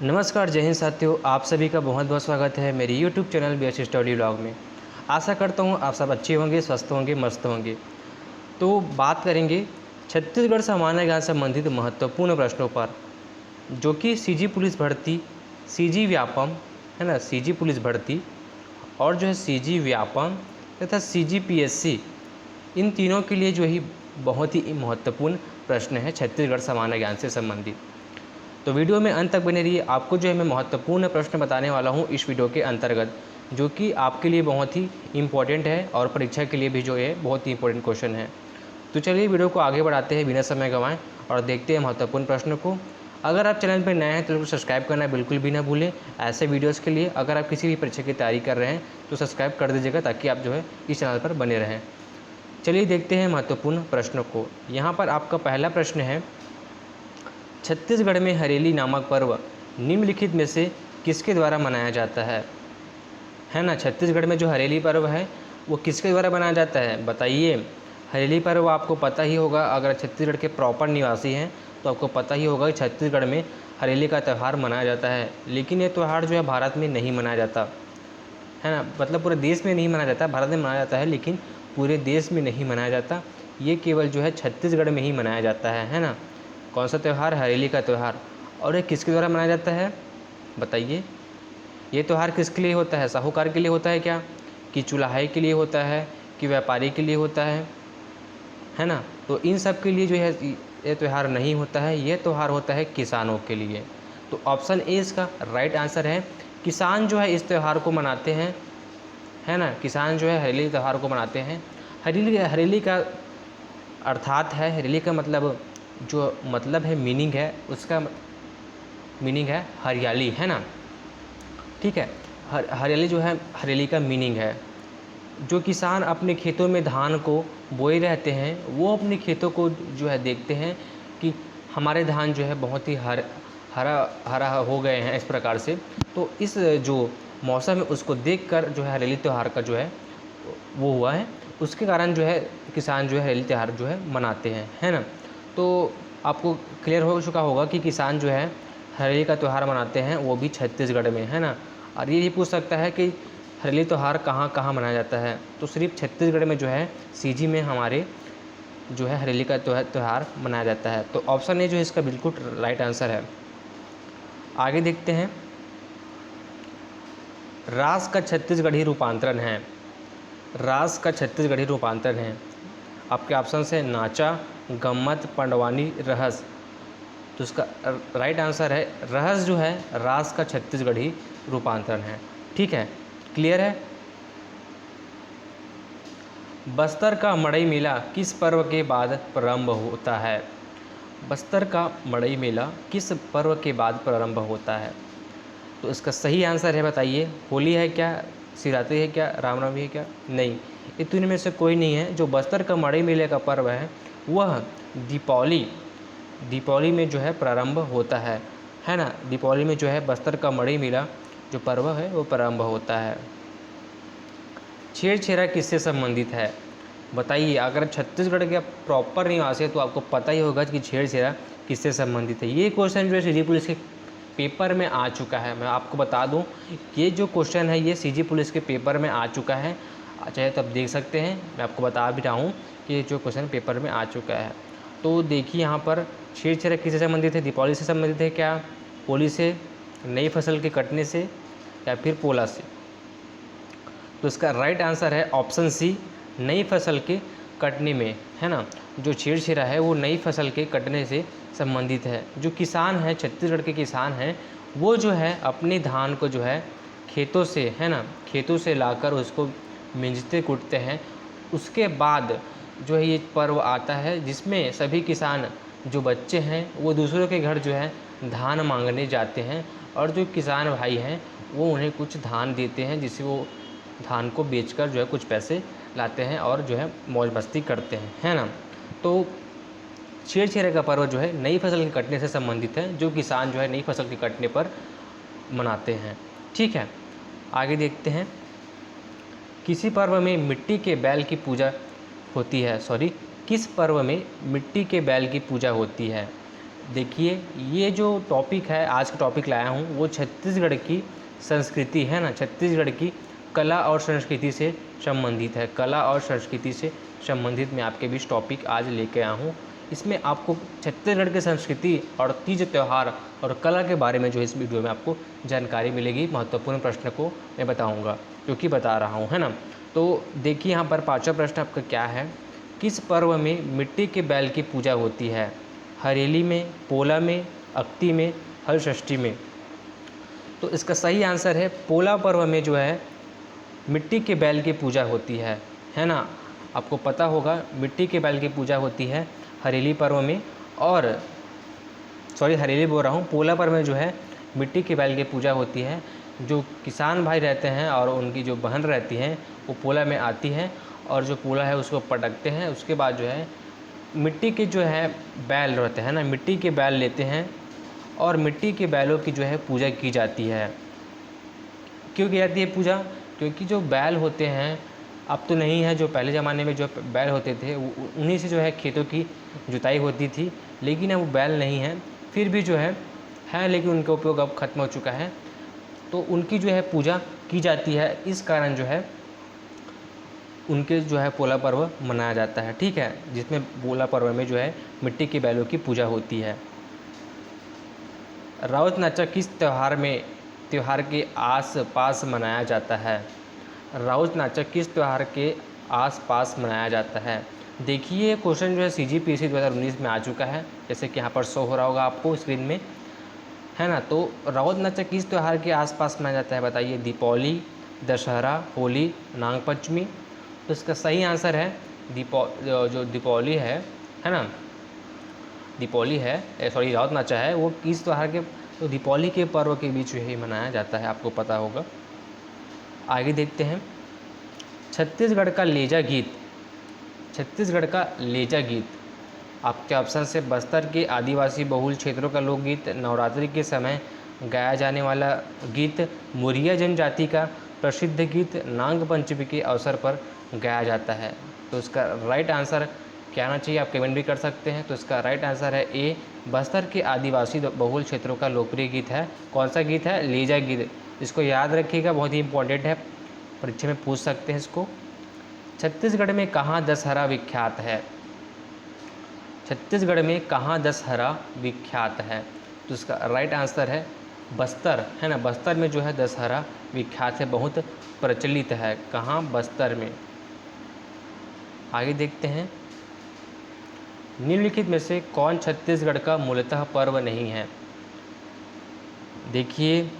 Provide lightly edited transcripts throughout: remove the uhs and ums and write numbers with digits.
नमस्कार, जय हिंद साथियों। आप सभी का बहुत बहुत स्वागत है मेरे YouTube channel BH study vlog में। आशा करता हूँ आप सब अच्छे होंगे, स्वस्थ होंगे, मस्त होंगे। तो बात करेंगे छत्तीसगढ़ सामान्य ज्ञान संबंधित महत्वपूर्ण प्रश्नों पर, जो कि सीजी पुलिस भर्ती, सीजी व्यापम है ना, सीजी पुलिस भर्ती और जो है सीजी व्यापम तथा सीजी पीएससी, इन तीनों के लिए जो ही बहुत ही महत्वपूर्ण प्रश्न है छत्तीसगढ़ सामान्य ज्ञान से संबंधित। तो वीडियो में अंत तक बने रहिए। आपको जो है मैं महत्वपूर्ण प्रश्न बताने वाला हूं इस वीडियो के अंतर्गत, जो कि आपके लिए बहुत ही इम्पोर्टेंट है और परीक्षा के लिए भी जो है बहुत ही इंपॉर्टेंट क्वेश्चन है। तो चलिए वीडियो को आगे बढ़ाते हैं बिना समय गंवाएं और देखते हैं महत्वपूर्ण प्रश्न को। अगर आप चैनल पर नए हैं तो सब्सक्राइब करना बिल्कुल भी ना भूलें। ऐसे वीडियोज़ के लिए अगर आप किसी भी परीक्षा की तैयारी कर रहे हैं तो सब्सक्राइब कर दीजिएगा, ताकि आप जो है इस चैनल पर बने रहें। चलिए देखते हैं महत्वपूर्ण प्रश्नों को। यहाँ पर आपका पहला प्रश्न है, छत्तीसगढ़ में हरेली नामक पर्व निम्नलिखित में से किसके द्वारा मनाया जाता है ना। छत्तीसगढ़ में जो हरेली पर्व है वो किसके द्वारा मनाया जाता है, बताइए। हरेली पर्व आपको पता ही होगा, अगर छत्तीसगढ़ के प्रॉपर निवासी हैं तो आपको पता ही होगा कि छत्तीसगढ़ में हरेली का त्यौहार मनाया जाता है। लेकिन ये त्यौहार जो है भारत में नहीं मनाया जाता है ना, मतलब पूरे देश में नहीं मनाया जाता। भारत में मनाया जाता है लेकिन पूरे देश में नहीं मनाया जाता। ये केवल जो है छत्तीसगढ़ में ही मनाया जाता है ना। कौन सा त्यौहार? हरेली का त्यौहार। और ये किसके द्वारा मनाया जाता है, बताइए। ये त्यौहार किसके लिए होता है? साहूकार के लिए होता है क्या, कि चुलाहे के लिए होता है, कि व्यापारी के लिए होता है ना। तो इन सब के लिए जो है ये त्यौहार नहीं होता है। ये त्यौहार होता है किसानों के लिए। तो ऑप्शन ए इसका राइट आंसर है। किसान जो है इस त्यौहार को मनाते हैं, है ना। किसान जो है हरेली त्यौहार को मनाते हैं। हरेली का अर्थात है, हरेली का मतलब जो मतलब है, मीनिंग है, उसका मीनिंग है हरियाली, है ना। ठीक है, हरियाली जो है हरेली का मीनिंग है। जो किसान अपने खेतों में धान को बोए रहते हैं, वो अपने खेतों को जो है देखते हैं कि हमारे धान जो है बहुत ही हरा हरा हो गए हैं, इस प्रकार से। तो इस जो मौसम है उसको देखकर जो है हरेली त्यौहार का जो है वो हुआ है। उसके कारण जो है किसान जो है हरेली त्यौहार जो है मनाते हैं, है ना। तो आपको क्लियर हो चुका होगा कि किसान जो है हरेली का त्यौहार मनाते हैं, वो भी छत्तीसगढ़ में, है ना। और ये भी पूछ सकता है कि हरेली त्यौहार कहाँ कहाँ मनाया जाता है, तो सिर्फ छत्तीसगढ़ में जो है सीजी में हमारे जो है हरेली का त्यौहार मनाया जाता है। तो ऑप्शन ए जो है इसका बिल्कुल राइट आंसर है। आगे देखते हैं, रास का छत्तीसगढ़ी रूपांतरण है। रास का छत्तीसगढ़ी रूपांतरण है। आपके ऑप्शन है नाचा, गम्मत, पंडवानी, रहस। तो इसका राइट आंसर है रहस, जो है रास का छत्तीसगढ़ी रूपांतरण है। ठीक है, क्लियर है। बस्तर का मड़ई मेला किस पर्व के बाद प्रारंभ होता है? बस्तर का मड़ई मेला किस पर्व के बाद प्रारंभ होता है? तो इसका सही आंसर है, बताइए। होली है क्या, शिवरात्रि है क्या, रामनवमी है क्या? नहीं, ये तीनों में से कोई नहीं है। जो बस्तर का मड़ई मेले का पर्व है वह दीपावली में जो है प्रारंभ होता है ना। दीपावली में जो है बस्तर का मड़ई मेला जो पर्व है वो प्रारंभ होता है। छेरछेरा किससे संबंधित है, बताइए। अगर छत्तीसगढ़ के प्रॉपर निवासी है तो आपको पता ही होगा कि छेरछेरा किससे संबंधित है। ये क्वेश्चन जो है सीजी पुलिस के पेपर में आ चुका है। मैं आपको बता दूं, ये जो क्वेश्चन है ये सीजी पुलिस के पेपर में आ चुका है। चाहे तो आप देख सकते हैं, मैं आपको बता भी रहा हूँ कि ये जो क्वेश्चन पेपर में आ चुका है। तो देखिए यहाँ पर छेरछेरा किससे संबंधित है? दीपावली से संबंधित है क्या, होली से, नई फसल के कटने से, या फिर पोला से? तो इसका राइट आंसर है ऑप्शन सी, नई फसल के कटने में, है ना। जो छेरछेरा है वो नई फसल के कटने से संबंधित है। जो किसान हैं, छत्तीसगढ़ के किसान हैं, वो जो है अपने धान को जो है खेतों से, है ना, खेतों से लाकर उसको मिंजते कूटते हैं। उसके बाद जो है ये पर्व आता है जिसमें सभी किसान जो बच्चे हैं वो दूसरों के घर जो है धान मांगने जाते हैं, और जो किसान भाई हैं वो उन्हें कुछ धान देते हैं, जिससे वो धान को बेचकर जो है कुछ पैसे लाते हैं और जो है मौज मस्ती करते हैं, है ना। तो छेरछेरा का पर्व जो है नई फसल के कटने से संबंधित है, जो किसान जो है नई फसल के कटने पर मनाते हैं। ठीक है, आगे देखते हैं। किसी पर्व में मिट्टी के बैल की पूजा होती है, किस पर्व में मिट्टी के बैल की पूजा होती है? देखिए ये जो टॉपिक है, आज का टॉपिक लाया हूँ वो छत्तीसगढ़ की संस्कृति है ना, छत्तीसगढ़ की कला और संस्कृति से संबंधित है। कला और संस्कृति से संबंधित मैं आपके बीच टॉपिक आज लेके आया हूँ। इसमें आपको छत्तीसगढ़ की संस्कृति और तीज त्यौहार और कला के बारे में जो इस वीडियो में आपको जानकारी मिलेगी। महत्वपूर्ण प्रश्न को मैं बताऊँगा, जो कि बता रहा हूँ, है ना। तो देखिए यहाँ पर पाँचवा प्रश्न आपका क्या है, किस पर्व में मिट्टी के बैल की पूजा होती है? हरेली में, पोला में, अक्ति में, हल षष्ठी में। तो इसका सही आंसर है पोला पर्व में जो है मिट्टी के बैल की पूजा होती है ना। आपको पता होगा मिट्टी के बैल की पूजा होती है हरेली पर्व में, और हरेली बोल रहा हूँ, पोला पर्व में जो है मिट्टी के बैल की पूजा होती है। जो किसान भाई रहते हैं और उनकी जो बहन रहती हैं वो पोला में आती हैं और जो पोला है उसको पटकते हैं। उसके बाद जो है मिट्टी के जो है बैल रहते हैं ना, मिट्टी के बैल लेते हैं और मिट्टी के बैलों की जो है पूजा की जाती है। क्यों की जाती है पूजा? क्योंकि जो बैल होते हैं, अब तो नहीं है, जो पहले ज़माने में जो बैल होते थे उन्हीं से जो है खेतों की जुताई होती थी, लेकिन अब वो बैल नहीं है। फिर भी जो है लेकिन उनका उपयोग अब ख़त्म हो चुका है, तो उनकी जो है पूजा की जाती है। इस कारण जो है उनके जो है पोला पर्व मनाया जाता है, ठीक है, जिसमें पोला पर्व में जो है मिट्टी के बैलों की पूजा होती है। राउत नाचा किस त्यौहार के आस पास मनाया जाता है? राउत नाचा किस त्यौहार के आस पास मनाया जाता है? देखिए क्वेश्चन जो है CGPSC 2019 में आ चुका है, जैसे कि यहाँ पर शो हो रहा होगा आपको स्क्रीन में, है ना। तो राउत नाचा किस त्यौहार के आसपास मनाया जाता है बताइए? दीपावली, दशहरा, होली, नागपंचमी। तो इसका सही आंसर है जो दीपावली है ना, दीपावली है, राउत नाचा है वो किस त्यौहार के, तो दीपावली के पर्व के बीच ही मनाया जाता है, आपको पता होगा। आगे देखते हैं, छत्तीसगढ़ का लेजा गीत, छत्तीसगढ़ का लेजा गीत आपके ऑप्शन से बस्तर के आदिवासी बहुल क्षेत्रों का लोकगीत, नवरात्रि के समय गाया जाने वाला गीत, मुरिया जनजाति का प्रसिद्ध गीत, नाग पंचमी के अवसर पर गाया जाता है। तो इसका राइट आंसर क्या आना चाहिए, आप कमेंट भी कर सकते हैं। तो इसका राइट आंसर है ए, बस्तर के आदिवासी बहुल क्षेत्रों का लोकप्रिय गीत है। कौन सा गीत है? लेजा गीत। इसको याद रखिएगा, बहुत ही इंपॉर्टेंट है, परीक्षा में पूछ सकते हैं इसको। छत्तीसगढ़ में कहाँ दशहरा विख्यात है? छत्तीसगढ़ में कहाँ दशहरा विख्यात है? तो इसका राइट आंसर है बस्तर, है ना। बस्तर में जो है दशहरा विख्यात है, बहुत प्रचलित है। कहाँ? बस्तर में। आगे देखते हैं, निम्नलिखित में से कौन छत्तीसगढ़ का मूलतः पर्व नहीं है? देखिए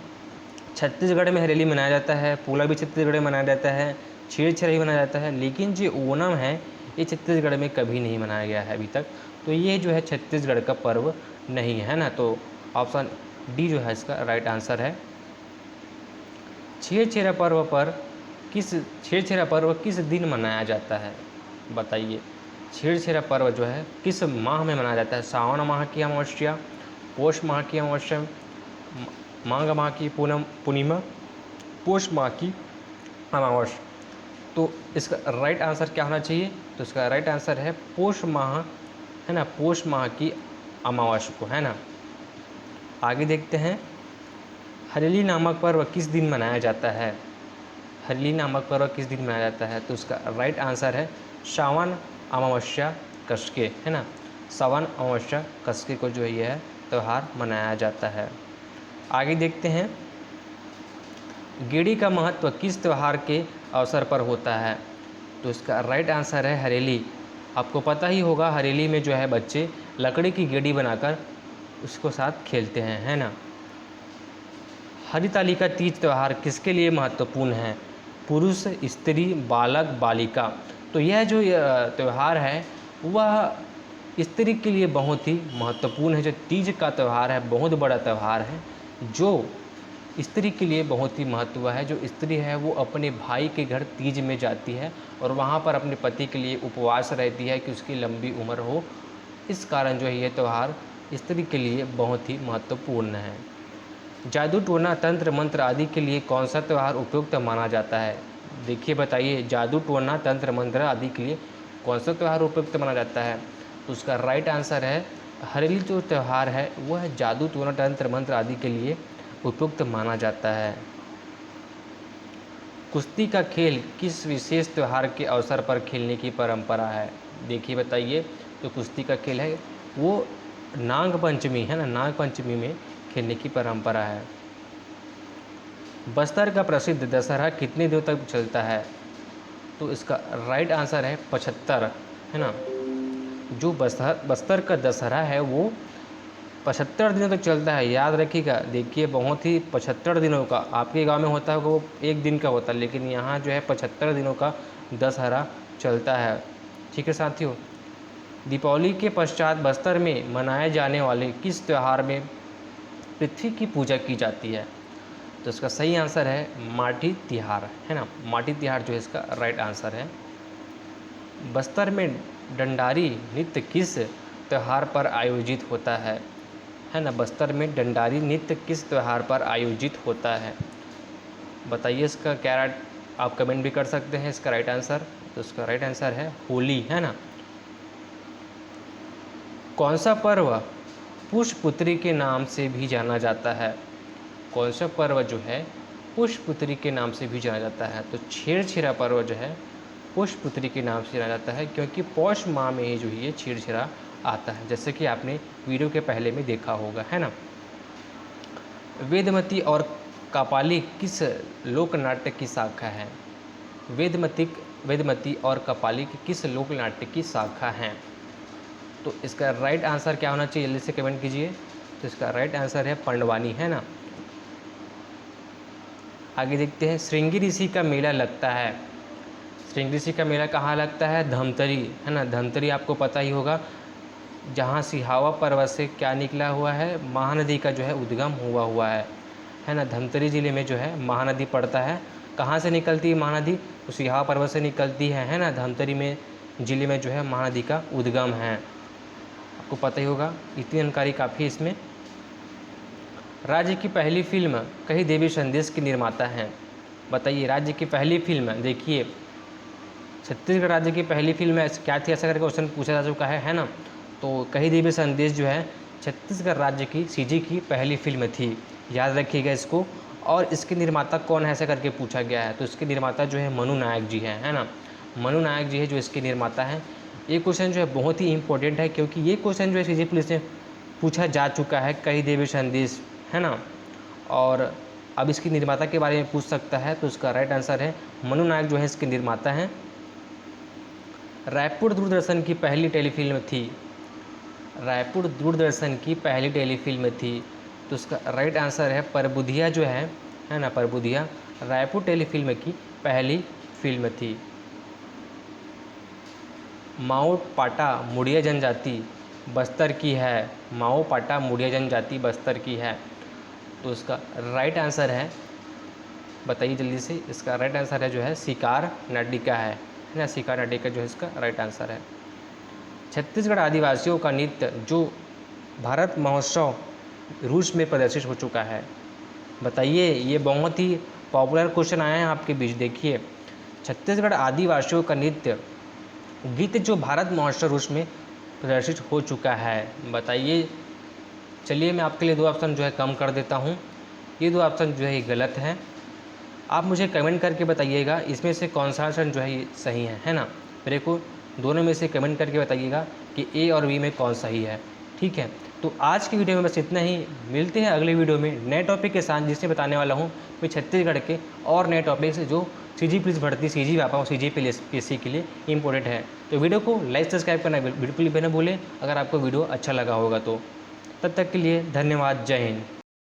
छत्तीसगढ़ में हरेली मनाया जाता है, पोला भी छत्तीसगढ़ में मनाया जाता है, छेरछेरा भी मनाया जाता है, लेकिन जो ओणम है ये छत्तीसगढ़ में कभी नहीं मनाया गया है अभी तक। तो ये जो है छत्तीसगढ़ का पर्व नहीं है ना। तो ऑप्शन डी जो है इसका राइट आंसर है। छेरछेरा पर्व किस दिन मनाया जाता है बताइए? छेरछेरा पर्व जो है किस माह में मनाया जाता है? सावन माह की अमावस्या, पौष माह की अमावस्या, माघ माह की पूर्णिमा, पौष माह की अमावस्या। तो इसका राइट आंसर क्या होना चाहिए? तो इसका राइट आंसर है पौष माह, है ना, पौष माह की अमावस्या को, है ना। आगे देखते हैं, हरेली नामक पर्व किस दिन मनाया जाता है? हरेली नामक पर्व किस दिन मनाया जाता है? तो उसका राइट आंसर है सावन अमावस्या कसके, है ना। सावन अमावस्या कसके को जो है यह त्यौहार मनाया जाता है। आगे देखते हैं, गेड़ी का महत्व किस त्यौहार के अवसर पर होता है? तो इसका राइट आंसर है हरेली। आपको पता ही होगा हरेली में जो है बच्चे लकड़ी की गेड़ी बनाकर उसको साथ खेलते हैं, है ना। हरितालिका तीज त्यौहार किसके लिए महत्वपूर्ण है? पुरुष, स्त्री, बालक, बालिका। तो यह जो त्यौहार है वह स्त्री के लिए बहुत ही महत्वपूर्ण है। जो तीज का त्यौहार है बहुत बड़ा त्यौहार है, जो स्त्री के लिए बहुत ही महत्व है। जो स्त्री है वो अपने भाई के घर तीज में जाती है और वहाँ पर अपने पति के लिए उपवास रहती है कि उसकी लंबी उम्र हो। इस कारण जो है ये त्यौहार स्त्री के लिए बहुत ही महत्वपूर्ण है। जादू टोना, तंत्र मंत्र आदि के लिए कौन सा त्यौहार उपयुक्त माना जाता है? देखिए बताइए, जादू टोना, तंत्र मंत्र आदि के लिए कौन सा त्यौहार उपयुक्त माना जाता है? तो उसका राइट आंसर है हरेली जो त्यौहार है वह जादू टोना तंत्र मंत्र आदि के लिए उपयुक्त माना जाता है। कुश्ती का खेल किस विशेष त्यौहार के अवसर पर खेलने की परंपरा है? देखिए बताइए, जो कुश्ती का खेल है वो नाग पंचमी है ना, नाग पंचमी में खेलने की परंपरा है। बस्तर का प्रसिद्ध दशहरा कितने दिनों तक चलता है? तो इसका राइट आंसर है 75, है ना। जो बस्तर का दशहरा है वो 75 दिनों तक चलता है, याद रखिएगा। देखिए बहुत ही 75 दिनों का, आपके गांव में होता है वो एक दिन का होता है, लेकिन यहाँ जो है 75 दिनों का दशहरा चलता है। ठीक है साथियों, दीपावली के पश्चात बस्तर में मनाए जाने वाले किस त्यौहार में पृथ्वी की पूजा की जाती है? तो इसका सही आंसर है माटी तिहार, है ना। माटी तिहार जो है इसका राइट आंसर है। बस्तर में डंडारी नृत्य किस त्यौहार पर आयोजित होता है ना। बस्तर में डंडारी नृत्य किस त्यौहार पर आयोजित होता है? बताइए इसका क्या राइट, आप कमेंट भी कर सकते हैं इसका राइट आंसर। तो इसका राइट आंसर है होली, है ना। कौन सा पर्व पुष्पपुत्री के नाम से भी जाना जाता है? कौन सा पर्व जो है पुष्पपुत्री के नाम से भी जाना जाता है? तो छेरछेरा पर्व जो है पुष्पपुत्री के नाम से जाना जाता है, क्योंकि पौष माह में ही जो है ये छेरछेरा आता है, जैसे कि आपने वीडियो के पहले में देखा होगा, है ना। वेदमती और कपाली किस लोक नाट्य की शाखा है? वेदमती और कपाली किस लोक नाट्य की शाखा हैं? तो इसका राइट आंसर क्या होना चाहिए, जल्दी से कमेंट कीजिए। तो इसका राइट आंसर है पंडवानी, है ना। आगे देखते हैं, श्रृंगी ऋषि का मेला लगता है। श्रृंगी ऋषि का मेला कहाँ लगता है? धमतरी, है ना। धमतरी आपको पता ही होगा, जहाँ सिहावा पर्वत से क्या निकला हुआ है, महानदी का जो है उद्गम हुआ है ना। धमतरी ज़िले में जो है महानदी पड़ता है। कहाँ से निकलती है महानदी? तो सिहावा पर्वत से निकलती है ना। धमतरी में ज़िले में जो है महानदी का उद्गम है, आपको पता ही होगा। इतनी जानकारी काफ़ी है इसमें। राज्य की पहली फिल्म कही देवी संदेश के निर्माता हैं? बताइए, राज्य की पहली फिल्म, देखिए छत्तीसगढ़ राज्य की पहली फिल्म क्या थी, ऐसा करके क्वेश्चन पूछा जा चुका है ना। तो कही देवी संदेश जो है छत्तीसगढ़ राज्य की सीजी की पहली फिल्म थी, याद रखिएगा इसको। और इसके निर्माता कौन है, ऐसा करके पूछा गया है। तो इसके निर्माता जो है मनु नायक जी हैं, है ना। मनु नायक जी है जो इसके निर्माता हैं। ये क्वेश्चन जो है बहुत ही इंपॉर्टेंट है, क्योंकि ये क्वेश्चन जो है सीजी पुलिस से पूछा जा चुका है, कही देवी संदेश, है ना। और अब इसकी निर्माता के बारे में पूछ सकता है। तो इसका राइट आंसर है मनु नायक जो है इसके निर्माता हैं। रायपुर दूरदर्शन की पहली टेलीफिल्म थी? रायपुर दूरदर्शन की पहली टेलीफिल्म थी, तो उसका राइट आंसर है परबुधिया जो है ना। परबुधिया रायपुर टेलीफिल्म की पहली फिल्म थी। माओ पाटा मुड़िया जनजाति बस्तर की है। माओ पाटा मुड़िया जनजाति बस्तर की है, तो उसका राइट आंसर है, बताइए जल्दी से। इसका राइट आंसर है जो है शिकार नाटिका है ना। शिकार नाटिका जो है इसका राइट आंसर है। छत्तीसगढ़ आदिवासियों का नृत्य जो भारत महोत्सव रूस में प्रदर्शित हो चुका है, बताइए। ये बहुत ही पॉपुलर क्वेश्चन आया है आपके बीच। देखिए, छत्तीसगढ़ आदिवासियों का नृत्य गीत जो भारत महोत्सव रूस में प्रदर्शित हो चुका है, बताइए। चलिए मैं आपके लिए दो ऑप्शन जो है कम कर देता हूँ। ये दो ऑप्शन जो है ये गलत है। आप मुझे कमेंट करके बताइएगा इसमें से कौन सा ऑप्शन जो है ये सही है ना। मेरे को दोनों में से कमेंट करके बताइएगा कि ए और बी में कौन सही है, ठीक है। तो आज की वीडियो में बस इतना ही। मिलते हैं अगले वीडियो में नए टॉपिक के साथ, जिसमें बताने वाला हूँ मैं छत्तीसगढ़ के और नए टॉपिक्स जो सीजी पुलिस भर्ती, सीजी व्यापा और सीजी पीएससी के लिए इंपॉर्टेंट है। तो वीडियो को लाइक सब्सक्राइब करना बिल्कुल भी न भूलें, अगर आपको वीडियो अच्छा लगा होगा तो। तब तक के लिए धन्यवाद, जय हिंद।